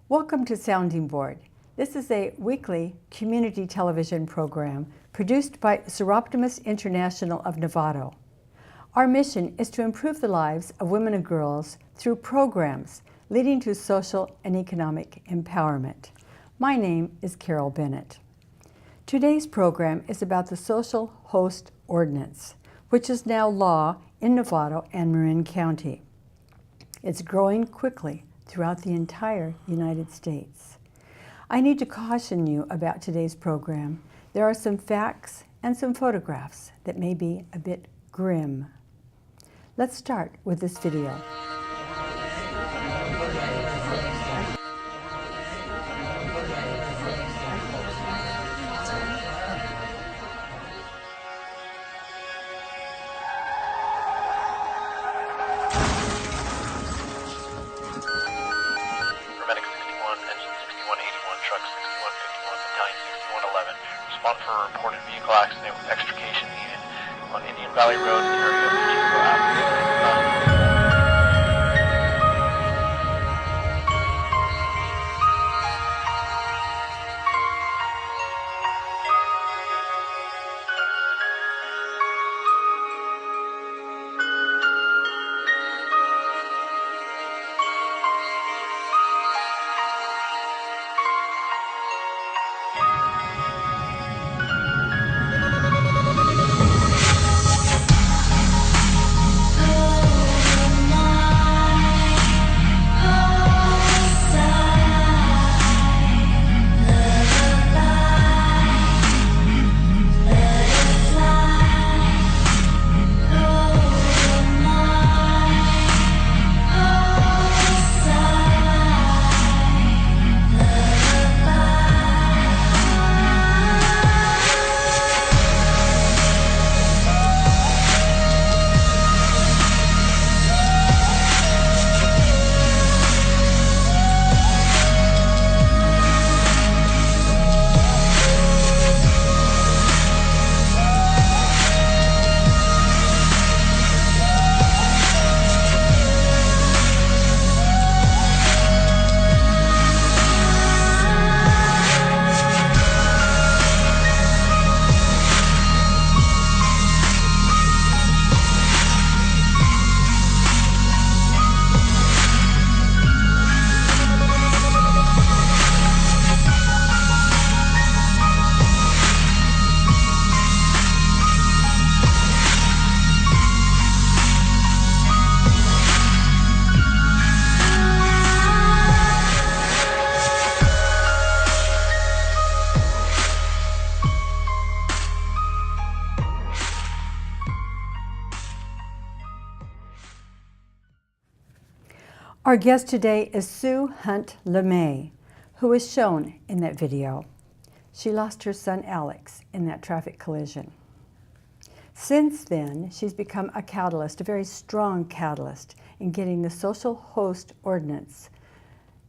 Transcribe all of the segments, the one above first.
Welcome to Sounding Board. This is a weekly community television program produced by Seroptimus International of Novato. Our mission is to improve the lives of women and girls through programs leading to social and economic empowerment. My name is Carol Bennett. Today's program is about the Social Host Ordinance, which is now law in Novato and Marin County. It's growing quickly throughout the entire United States. I need to caution you about today's program. There are some facts and some photographs that may be a bit grim. Let's start with this video. For a reported vehicle accident with extrication needed on Indian Valley Road in the area of Chico Avenue. Our guest today is Sue Hunt LeMay, who is shown in that video. She lost her son Alex in that traffic collision. Since then, she's become a catalyst, a very strong catalyst, in getting the Social Host Ordinance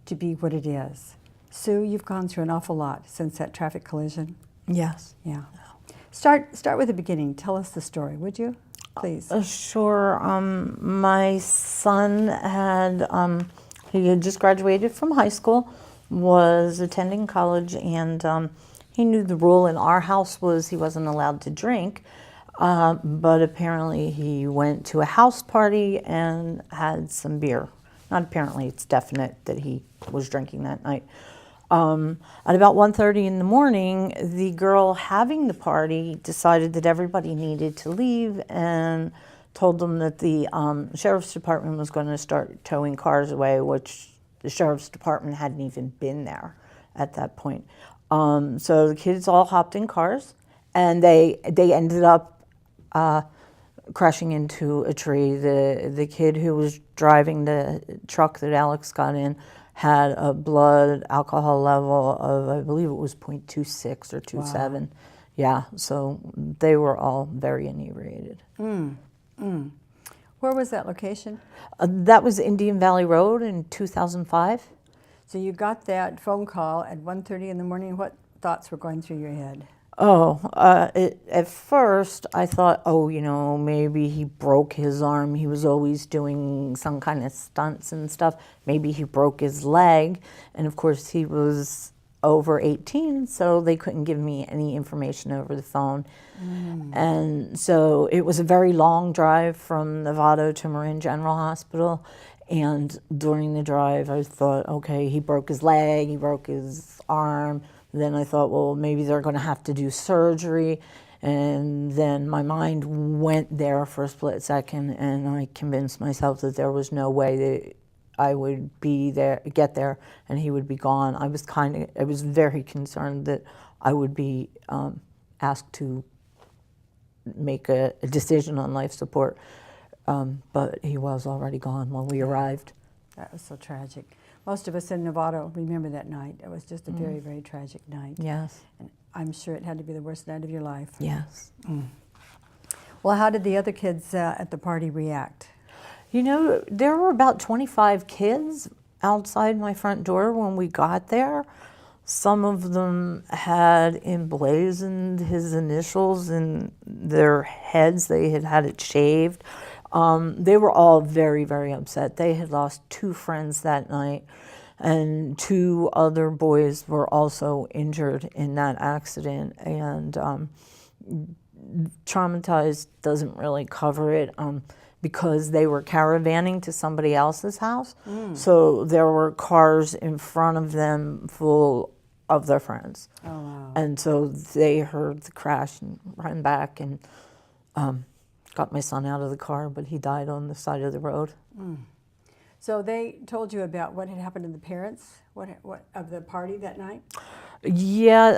to be what it is. Sue, you've gone through an awful lot since that traffic collision. Yes. Yeah. Start with the beginning. Tell us the story, would you? Please. Sure. My son he had just graduated from high school, was attending college, and he knew the rule in our house was he wasn't allowed to drink, but apparently he went to a house party and had some beer. Not apparently, it's definite that he was drinking that night. At about 1:30 in the morning, the girl having the party decided that everybody needed to leave and told them that the sheriff's department was going to start towing cars away, which the sheriff's department hadn't even been there at that point. So the kids all hopped in cars, and they ended up crashing into a tree. The kid who was driving the truck that Alex got in had a blood alcohol level of, I believe it was 0.26 or 0.27. Wow. Yeah, so they were all very inebriated. Where was that location? That was Indian Valley Road in 2005. So you got that phone call at 1:30 in the morning. What thoughts were going through your head? At first I thought, oh, maybe he broke his arm. He was always doing some kind of stunts and stuff. Maybe he broke his leg. And of course he was over 18, so they couldn't give me any information over the phone. And so it was a very long drive from Novato to Marin General Hospital. And during the drive, I thought, okay, he broke his leg, he broke his arm. Then I thought, well, maybe they're going to have to do surgery. And then my mind went there for a split second, and I convinced myself that there was no way that I would get there, and he would be gone. I was very concerned that I would be asked to make a decision on life support, but he was already gone when we arrived. That was so tragic. Most of us in Novato remember that night. It was just a very, very tragic night. Yes. And I'm sure it had to be the worst night of your life. Yes. Well, how did the other kids at the party react? There were about 25 kids outside my front door when we got there. Some of them had emblazoned his initials in their heads. They had had it shaved. They were all very, very upset. They had lost 2 friends that night, and 2 other boys were also injured in that accident. And traumatized doesn't really cover it. Because they were caravanning to somebody else's house. So there were cars in front of them full of their friends. Oh, wow. And so they heard the crash and ran back and got my son out of the car, but he died on the side of the road. So they told you about what had happened to the parents what of the party that night? Yeah,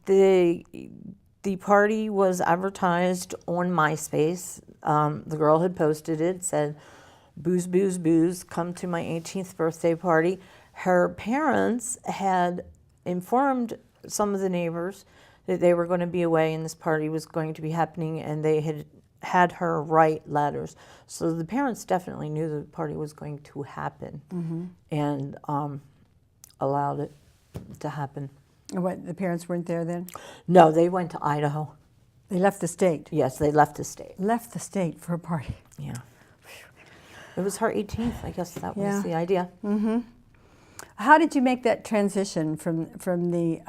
the party was advertised on MySpace. The girl had posted it, said, booze, booze, booze, come to my 18th birthday party. Her parents had informed some of the neighbors that they were going to be away and this party was going to be happening, and they had her write letters. So the parents definitely knew the party was going to happen and allowed it to happen. And what, the parents weren't there then? No, they went to Idaho. They left the state? Yes, they left the state. Left the state for a party. Yeah. It was her 18th, I guess that Yeah. was the idea. How did you make that transition from the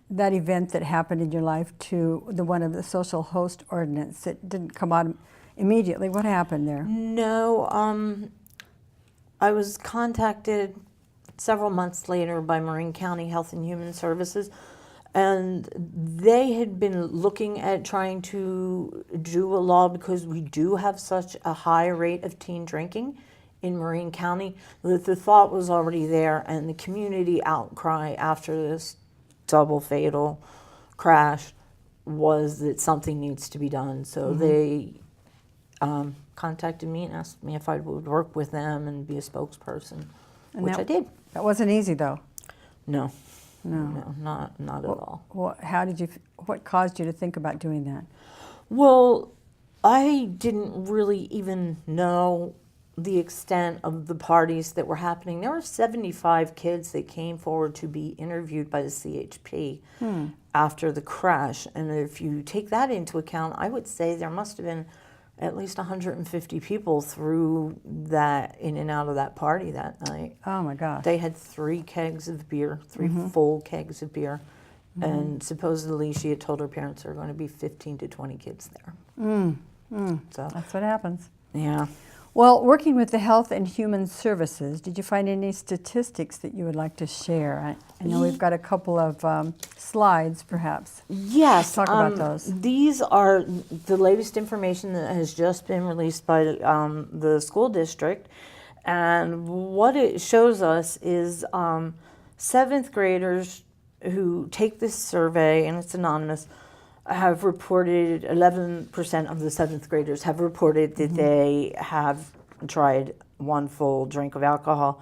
that event that happened in your life to the one of the social host ordinance? It didn't come out immediately. What happened there? No, I was contacted several months later by Marin County Health and Human Services, and they had been looking at trying to do a law because we do have such a high rate of teen drinking in Marin County that the thought was already there, and the community outcry after this double fatal crash was that something needs to be done. So they contacted me and asked me if I would work with them and be a spokesperson, And which I did. That wasn't easy, though. No, not at all. What caused you to think about doing that? Well, I didn't really even know the extent of the parties that were happening. There were 75 kids that came forward to be interviewed by the CHP after the crash. And if you take that into account, I would say there must have been at least 150 people through that, in and out of that party that night. Oh my gosh. They had 3 kegs of beer, 3 full kegs of beer. And supposedly she had told her parents there were going to be 15 to 20 kids there. So That's what happens. yeah. Well, working with the Health and Human Services, did you find any statistics that you would like to share? I know we've got a couple of slides, perhaps. Yes. Talk about those. These are the latest information that has just been released by the school district. And what it shows us is 7th graders who take this survey, and it's anonymous, have reported, 11% of the 7th graders have reported that they have tried 1 full drink of alcohol.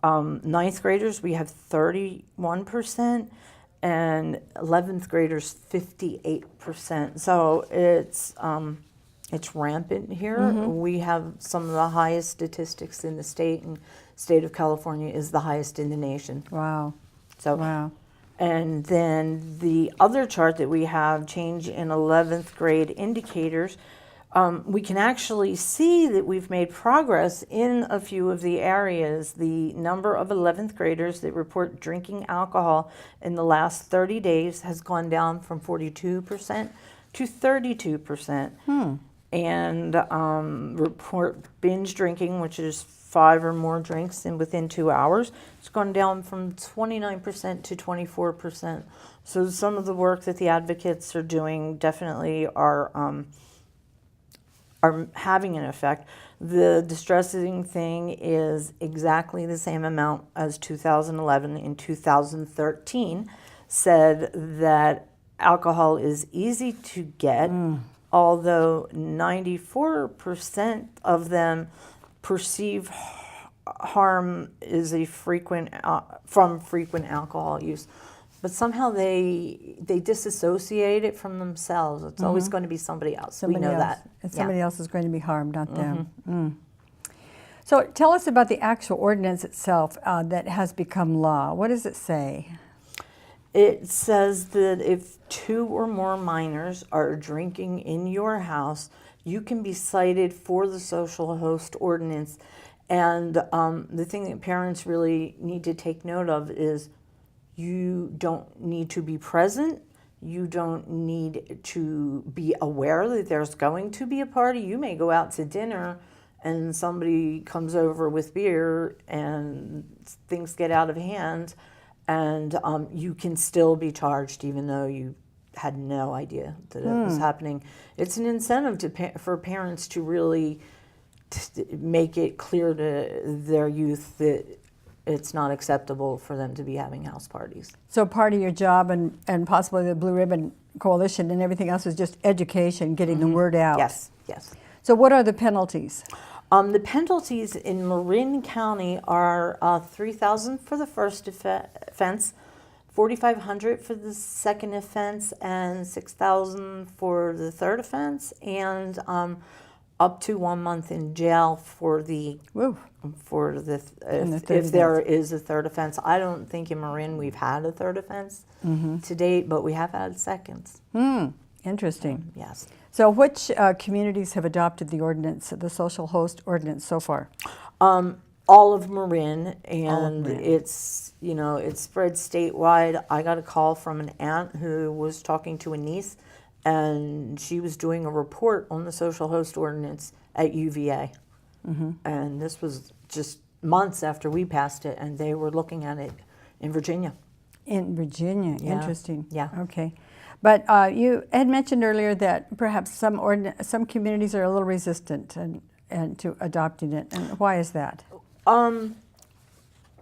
9th graders, we have 31%, and 11th graders 58%. So it's rampant here. We have some of the highest statistics in the state, and state of California is the highest in the nation. Wow. So, Wow. and then the other chart that we have, change in 11th grade indicators, we can actually see that we've made progress in a few of the areas. The number of 11th graders that report drinking alcohol in the last 30 days has gone down from 42% to 32%. And report binge drinking, which is 5 or more drinks within 2 hours, it's gone down from 29% to 24%. So some of the work that the advocates are doing definitely are having an effect. The distressing thing is exactly the same amount as 2011. In 2013 said that alcohol is easy to get, although 94% of them perceive harm is a from frequent alcohol use. But somehow they disassociate it from themselves. It's always going to be somebody else. We know that. And somebody else is going to be harmed, not them. So tell us about the actual ordinance itself that has become law. What does it say? It says that if 2 or more minors are drinking in your house, you can be cited for the social host ordinance. And the thing that parents really need to take note of is you don't need to be present. You don't need to be aware that there's going to be a party. You may go out to dinner and somebody comes over with beer and things get out of hand, and you can still be charged even though you had no idea that it was happening. It's an incentive for parents to really make it clear to their youth that it's not acceptable for them to be having house parties. So part of your job and possibly the Blue Ribbon Coalition and everything else is just education, getting the word out. Yes, yes. So what are the penalties? The penalties in Marin County are $3,000 for the first offense, $4,500 for the second offense, and $6,000 for the third offense, and up to 1 month in jail for the if there is a third offense. I don't think in Marin we've had a third offense to date, but we have had seconds. Interesting. Yes. So which communities have adopted the ordinance, the social host ordinance so far? All of Marin, and it's it's spread statewide. I got a call from an aunt who was talking to a niece, and she was doing a report on the social host ordinance at UVA. And this was just months after we passed it, and they were looking at it in Virginia. In Virginia, Yeah. interesting. Yeah. Okay. But you had mentioned earlier that perhaps some communities are a little resistant and to adopting it. And why is that?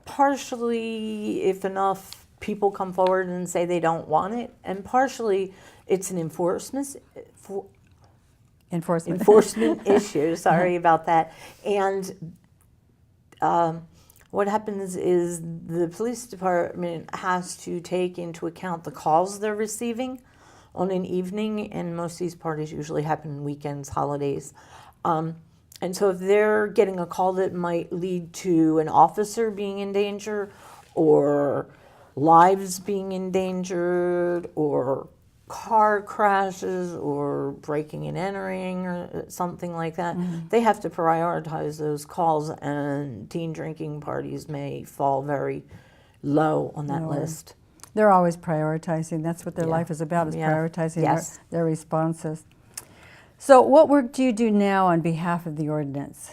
Partially, if enough people come forward and say they don't want it, and partially it's an enforcement issue. Sorry about that. And what happens is the police department has to take into account the calls they're receiving on an evening, and most of these parties usually happen on weekends, holidays. And so if they're getting a call that might lead to an officer being in danger, or lives being endangered, or car crashes, or breaking and entering, or something like that, they have to prioritize those calls, and teen drinking parties may fall very low on that list. They're always prioritizing. That's what their life is about, is prioritizing their responses. So what work do you do now on behalf of the ordinance?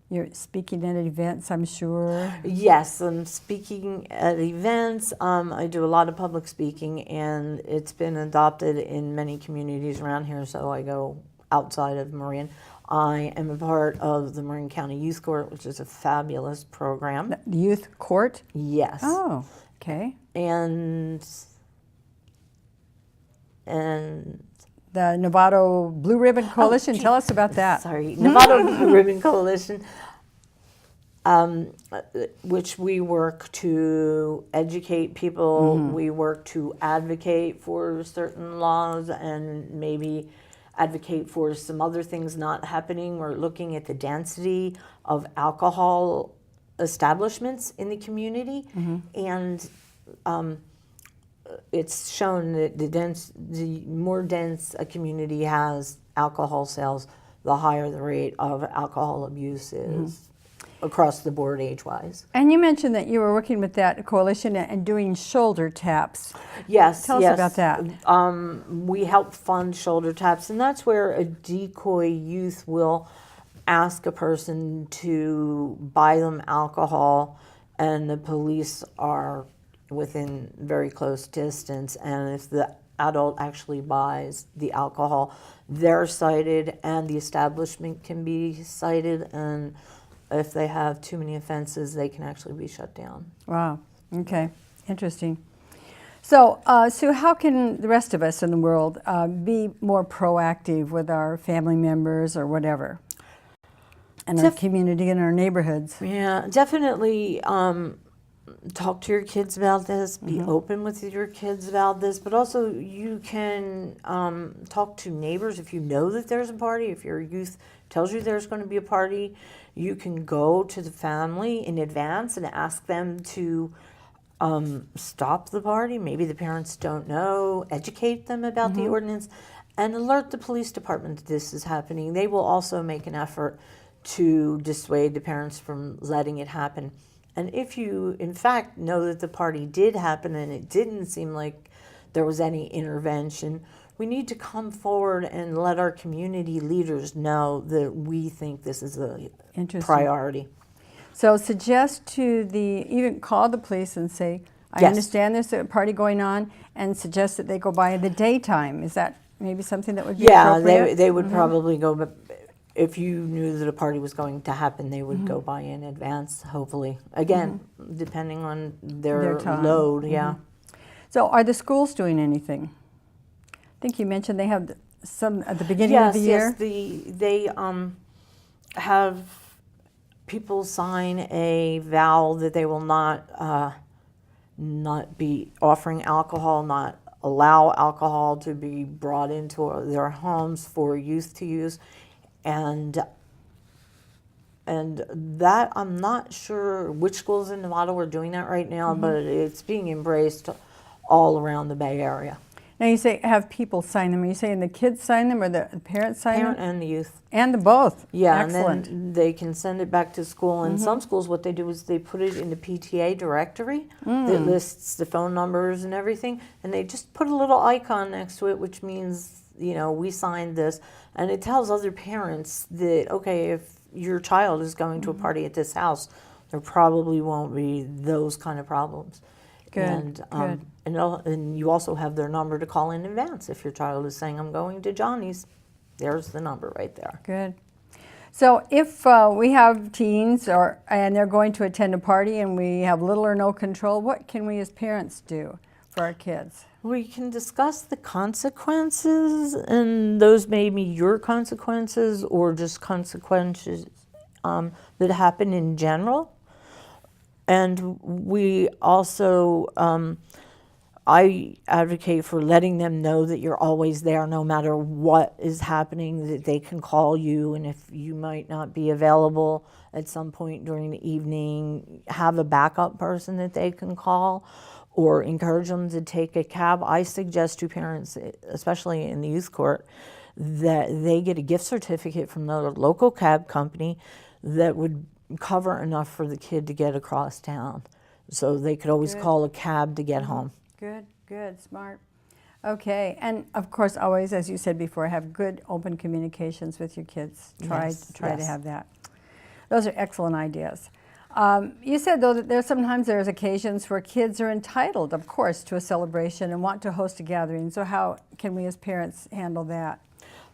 You're speaking at events, I'm sure. Yes, I'm speaking at events. I do a lot of public speaking, and it's been adopted in many communities around here, so I go outside of Marin. I am a part of the Marin County Youth Court, which is a fabulous program. The Youth Court? Yes. Oh, okay. And the Novato Blue Ribbon Coalition, tell us about that. Sorry, Novato Blue Ribbon Coalition. which we work to educate people. We work to advocate for certain laws and maybe advocate for some other things not happening. We're looking at the density of alcohol establishments in the community, and it's shown that the more dense a community has alcohol sales, the higher the rate of alcohol abuse is across the board age-wise. And you mentioned that you were working with that coalition and doing shoulder taps. Yes, Tell us about that. We help fund shoulder taps, and that's where a decoy youth will ask a person to buy them alcohol, and the police are within very close distance, and if the adult actually buys the alcohol, they're cited and the establishment can be cited, and if they have too many offenses, they can actually be shut down. Wow, okay, interesting. So, Sue, how can the rest of us in the world be more proactive with our family members or whatever, and our community and our neighborhoods? Yeah, definitely talk to your kids about this, be open with your kids about this, but also you can talk to neighbors if you know that there's a party. If your youth tells you there's going to be a party, you can go to the family in advance and ask them to stop the party. Maybe the parents don't know, educate them about the ordinance, and alert the police department that this is happening. They will also make an effort to dissuade the parents from letting it happen. And if you, in fact, know that the party did happen and it didn't seem like there was any intervention, we need to come forward and let our community leaders know that we think this is a priority. So suggest to even call the police and say, I understand there's a party going on, and suggest that they go by in the daytime. Is that maybe something that would be appropriate? Yeah, they would probably go, but if you knew that a party was going to happen, they would go by in advance, hopefully. Again, depending on their load, So are the schools doing anything? I think you mentioned they have some at the beginning of the year. Yes, they have people sign a vow that they will not be offering alcohol, not allow alcohol to be brought into their homes for youth to use. And that, I'm not sure which schools in Nevada are doing that right now, but it's being embraced all around the Bay Area. Now you say have people sign them. Are you saying the kids sign them or the parents sign them? Parent and the youth. And the both? Yeah, excellent. And then they can send it back to school. And some schools, what they do is they put it in the PTA directory that lists the phone numbers and everything, and they just put a little icon next to it, which means, you know, we signed this. And it tells other parents that, okay, if your child is going to a party at this house, there probably won't be those kind of problems. Good, good. And you also have their number to call in advance. If your child is saying, I'm going to Johnny's, there's the number right there. Good. So if we have teens and they're going to attend a party and we have little or no control, what can we as parents do for our kids? We can discuss the consequences, and those may be your consequences or just consequences that happen in general. And we also, I advocate for letting them know that you're always there no matter what is happening, that they can call you, and if you might not be available at some point during the evening, have a backup person that they can call, or encourage them to take a cab. I suggest to parents, especially in the youth court, that they get a gift certificate from the local cab company that would cover enough for the kid to get across town. So they could always call a cab to get home. Good, good, smart. Okay, and of course, always, as you said before, have good open communications with your kids. Try to have that. Those are excellent ideas. You said, though, that sometimes there's occasions where kids are entitled, of course, to a celebration and want to host a gathering. So how can we as parents handle that?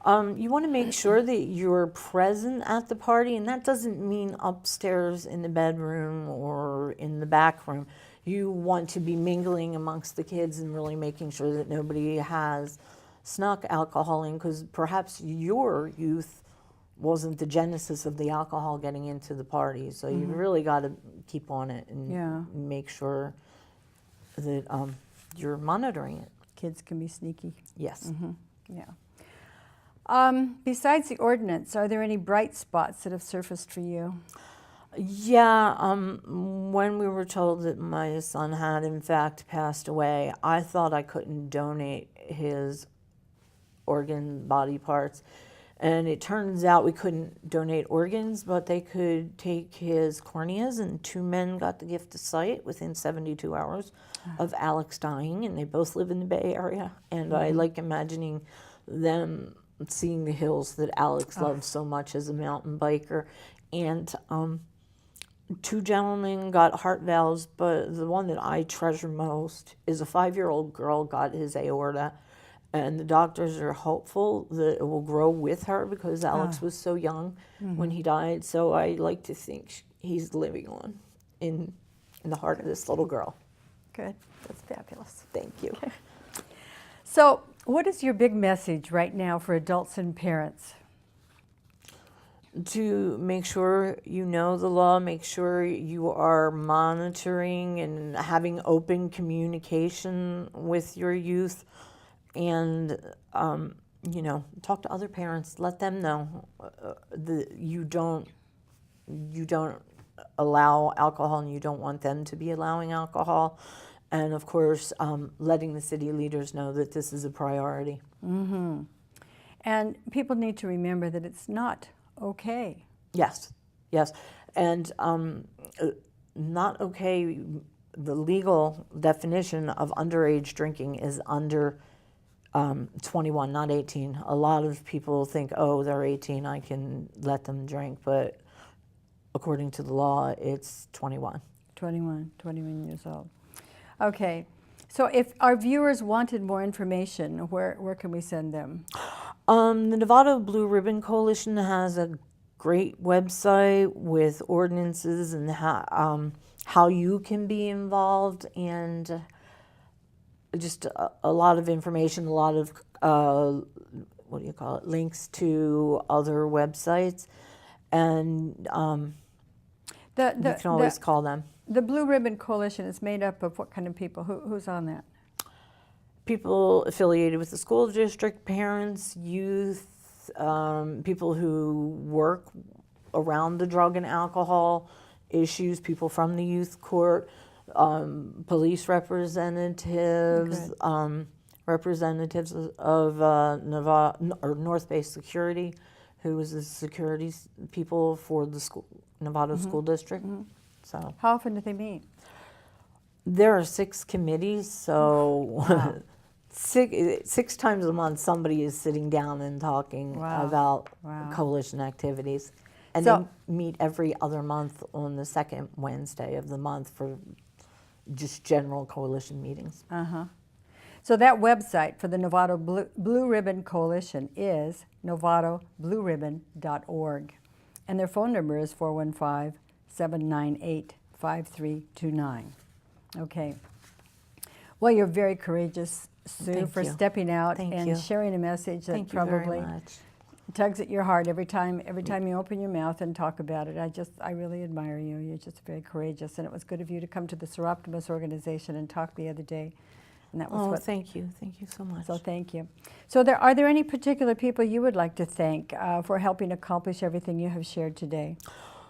You want to make sure that you're present at the party, and that doesn't mean upstairs in the bedroom or in the back room. You want to be mingling amongst the kids and really making sure that nobody has snuck alcohol in, because perhaps your youth wasn't the genesis of the alcohol getting into the party. So you really got to keep on it and make sure that you're monitoring it. Kids can be sneaky. Yes. Yeah. Besides the ordinance, are there any bright spots that have surfaced for you? Yeah, when we were told that my son had in fact passed away, I thought I couldn't donate his organ body parts. And it turns out we couldn't donate organs, but they could take his corneas, and 2 men got the gift of sight within 72 hours of Alex dying, and they both live in the Bay Area. And I like imagining them seeing the hills that Alex loved so much as a mountain biker. And 2 gentlemen got heart valves, but the one that I treasure most is a 5-year-old girl got his aorta. And the doctors are hopeful that it will grow with her because Alex was so young when he died. So I like to think he's living on in the heart of this little girl. Good. That's fabulous. Thank you. Okay. So what is your big message right now for adults and parents? To make sure you know the law, make sure you are monitoring and having open communication with your youth. And, you know, talk to other parents. Let them know that you don't allow alcohol and you don't want them to be allowing alcohol. And, of course, letting the city leaders know that this is a priority. And people need to remember that it's not okay. Yes, yes. And not okay, the legal definition of underage drinking is under 21, not 18. A lot of people think, oh, they're 18, I can let them drink, but according to the law, it's 21. 21 years old. Okay, so if our viewers wanted more information, where can we send them? The Nevada Blue Ribbon Coalition has a great website with ordinances and how you can be involved, and just a lot of information, a lot of, what do you call it, links to other websites. And you can always call them. The Blue Ribbon Coalition is made up of what kind of people? Who's on that? People affiliated with the school district, parents, youth, people who work around the drug and alcohol issues, people from the youth court, police representatives, representatives of Nevada or North Bay Security, who is the security people for the Nevada School District. So how often do they meet? There are 6 committees, so wow. six times a month somebody is sitting down and talking about coalition activities. And they meet every other month on the 2nd Wednesday of the month for just general coalition meetings. So that website for the Nevada Blue Ribbon Coalition is novadablueribbon.org. And their phone number is 415-798-5329. Okay. Well, you're very courageous, Sue, for stepping out and sharing a message that probably tugs at your heart every time you open your mouth and talk about it. I really admire you. You're just very courageous, and it was good of you to come to the Seroptimus organization and talk the other day. And that was thank you so much. So thank you. So are there any particular people you would like to thank for helping accomplish everything you have shared today?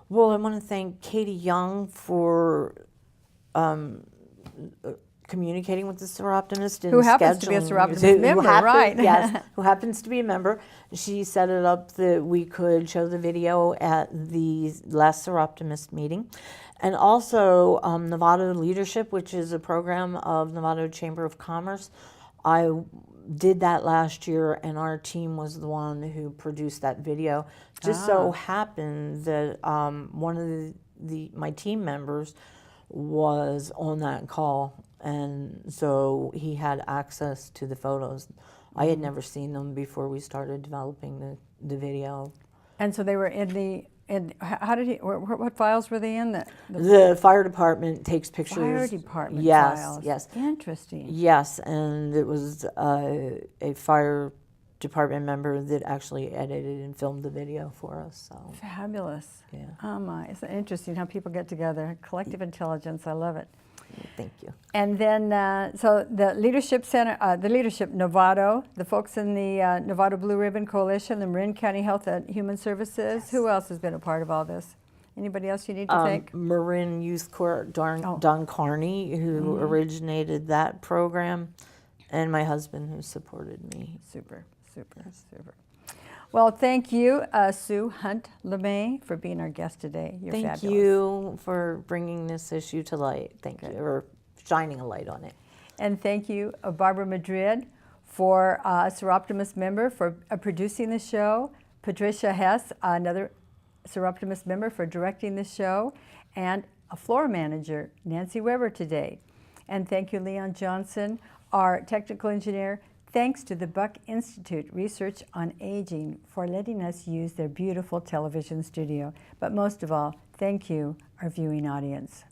Well, I want to thank Katie Young for communicating with the Seroptimist and who happens to be a Seroptimist member, right? Yes, who happens to be a member. She set it up that we could show the video at the last Seroptimist meeting. And also Nevada Leadership, which is a program of Nevada Chamber of Commerce. I did that last year, and our team was the one who produced that video. Just so happened that one of my team members was on that call, and so he had access to the photos. I had never seen them before we started developing the video. And so they were in the, how did he, what files were they in? The fire department takes pictures. Fire department files. Yes. Interesting. Yes, and it was a fire department member that actually edited and filmed the video for us. So Fabulous. yeah, Oh my, it's interesting how people get together. Collective intelligence, I love it. thank you. And then, so the Leadership Center, the Leadership Novato, the folks in the Novato Blue Ribbon Coalition, the Marin County Health and Human Services. Yes. Who else has been a part of all this? Anybody else you need to thank? Marin Youth Court, Don Carney, who originated that program, and my husband who supported me. Super, super, super. Well, thank you, Sue Hunt LeMay, for being our guest today. You're Thank fabulous. you for bringing this issue to light. Thank you, or shining a light on it. And thank you, Barbara Madrid, for Seroptimus member, for producing the show. Patricia Hess, another Seroptimus member, for directing the show. And a floor manager, Nancy Weber, today. And thank you, Leon Johnson, our technical engineer. Thanks to the Buck Institute Research on Aging for letting us use their beautiful television studio. But most of all, thank you, our viewing audience.